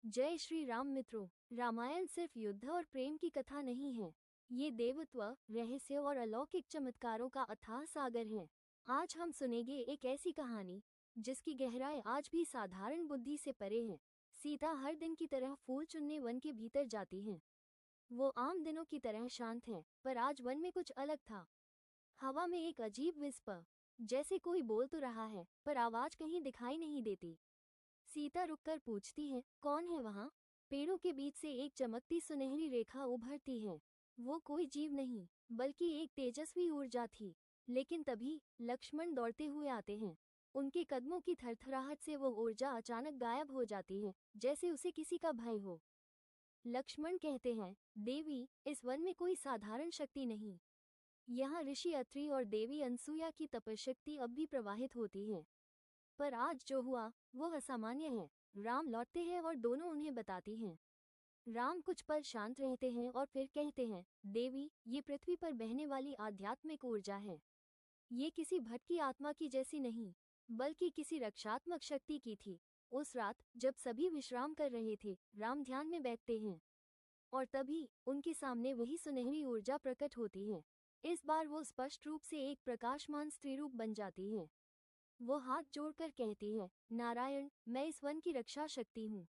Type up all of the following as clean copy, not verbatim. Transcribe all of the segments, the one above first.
जय श्री राम मित्रों। रामायण सिर्फ युद्ध और प्रेम की कथा नहीं है। ये देवत्व, रहस्य और अलौकिक चमत्कारों का अथाह सागर है। आज हम सुनेंगे एक ऐसी कहानी जिसकी गहराई आज भी साधारण बुद्धि से परे है। सीता हर दिन की तरह फूल चुनने वन के भीतर जाती हैं। वो आम दिनों की तरह शांत है, पर आज वन में कुछ अलग था। हवा में एक अजीब विस्पर, जैसे कोई बोल तो रहा है पर आवाज कहीं दिखाई नहीं देती। सीता रुककर पूछती है, कौन है वहाँ? पेड़ों के बीच से एक चमकती सुनहरी रेखा उभरती है। वो कोई जीव नहीं, बल्कि एक तेजस्वी ऊर्जा थी। लेकिन तभी लक्ष्मण दौड़ते हुए आते हैं। उनके कदमों की थरथराहट से वो ऊर्जा अचानक गायब हो जाती है, जैसे उसे किसी का भय हो। लक्ष्मण कहते हैं, देवी, इस वन में कोई साधारण शक्ति नहीं। यहाँ ऋषि अत्रि और देवी अनसुया की तपशक्ति अब भी प्रवाहित होती है। पर आज जो हुआ वो असामान्य है। राम लौटते हैं और दोनों उन्हें बताती हैं। राम कुछ पल शांत रहते हैं और फिर कहते हैं, देवी, ये पृथ्वी पर बहने वाली आध्यात्मिक ऊर्जा है। ये किसी भटकी आत्मा की जैसी नहीं, बल्कि किसी रक्षात्मक शक्ति की थी। उस रात जब सभी विश्राम कर रहे थे, राम ध्यान में बैठते हैं और तभी उनके सामने वही सुनहरी ऊर्जा प्रकट होती है। इस बार वो स्पष्ट रूप से एक प्रकाशमान स्त्री रूप बन जाती है। वो हाथ जोड़कर कहती है, नारायण, मैं इस वन की रक्षा शक्ति हूँ।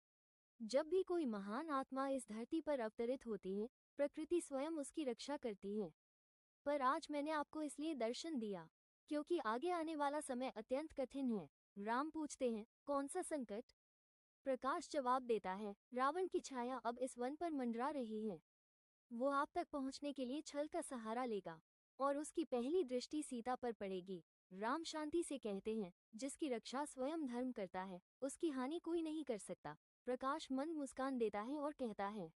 जब भी कोई महान आत्मा इस धरती पर अवतरित होती है, प्रकृति स्वयं उसकी रक्षा करती है। पर आज मैंने आपको इसलिए दर्शन दिया क्योंकि आगे आने वाला समय अत्यंत कठिन है। राम पूछते हैं, कौन सा संकट? प्रकाश जवाब देता है, रावण की छाया अब इस वन पर मंडरा रही है। वो आप तक पहुंचने के लिए छल का सहारा लेगा और उसकी पहली दृष्टि सीता पर पड़ेगी। राम शांति से कहते हैं, जिसकी रक्षा स्वयं धर्म करता है, उसकी हानि कोई नहीं कर सकता। प्रकाश मंद मुस्कान देता है और कहता है,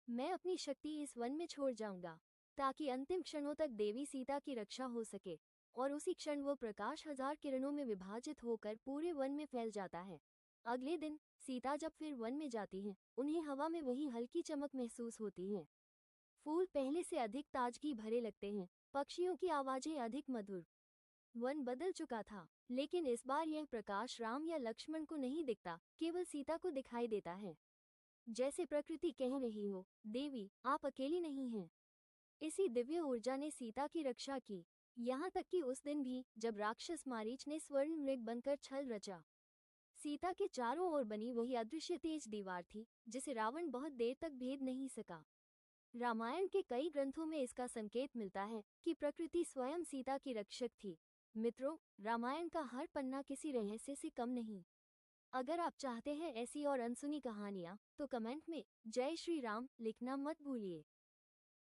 मैं अपनी शक्ति इस वन में छोड़ जाऊंगा ताकि अंतिम क्षणों तक देवी सीता की रक्षा हो सके। और उसी क्षण वो प्रकाश 1000 किरणों में विभाजित होकर पूरे वन में फैल जाता है। अगले दिन सीता जब फिर वन में जाती हैं, उन्हें हवा में वही हल्की चमक महसूस होती है। फूल पहले से अधिक ताजगी भरे लगते हैं, पक्षियों की आवाजें अधिक मधुर। वन बदल चुका था, लेकिन इस बार यह प्रकाश राम या लक्ष्मण को नहीं दिखता, केवल सीता को दिखाई देता है। जैसे प्रकृति कह रही हो, देवी, आप अकेली नहीं हैं। इसी दिव्य ऊर्जा ने सीता की रक्षा की, यहाँ तक कि उस दिन भी जब राक्षस मारीच ने स्वर्ण मृग बनकर छल रचा। सीता के चारों ओर बनी वही अदृश्य तेज दीवार थी, जिसे रावण बहुत देर तक भेद नहीं सका। रामायण के कई ग्रंथों में इसका संकेत मिलता है कि प्रकृति स्वयं सीता की रक्षक थी। मित्रों, रामायण का हर पन्ना किसी रहस्य से कम नहीं। अगर आप चाहते हैं ऐसी और अनसुनी कहानियां, तो कमेंट में जय श्री राम लिखना मत भूलिए।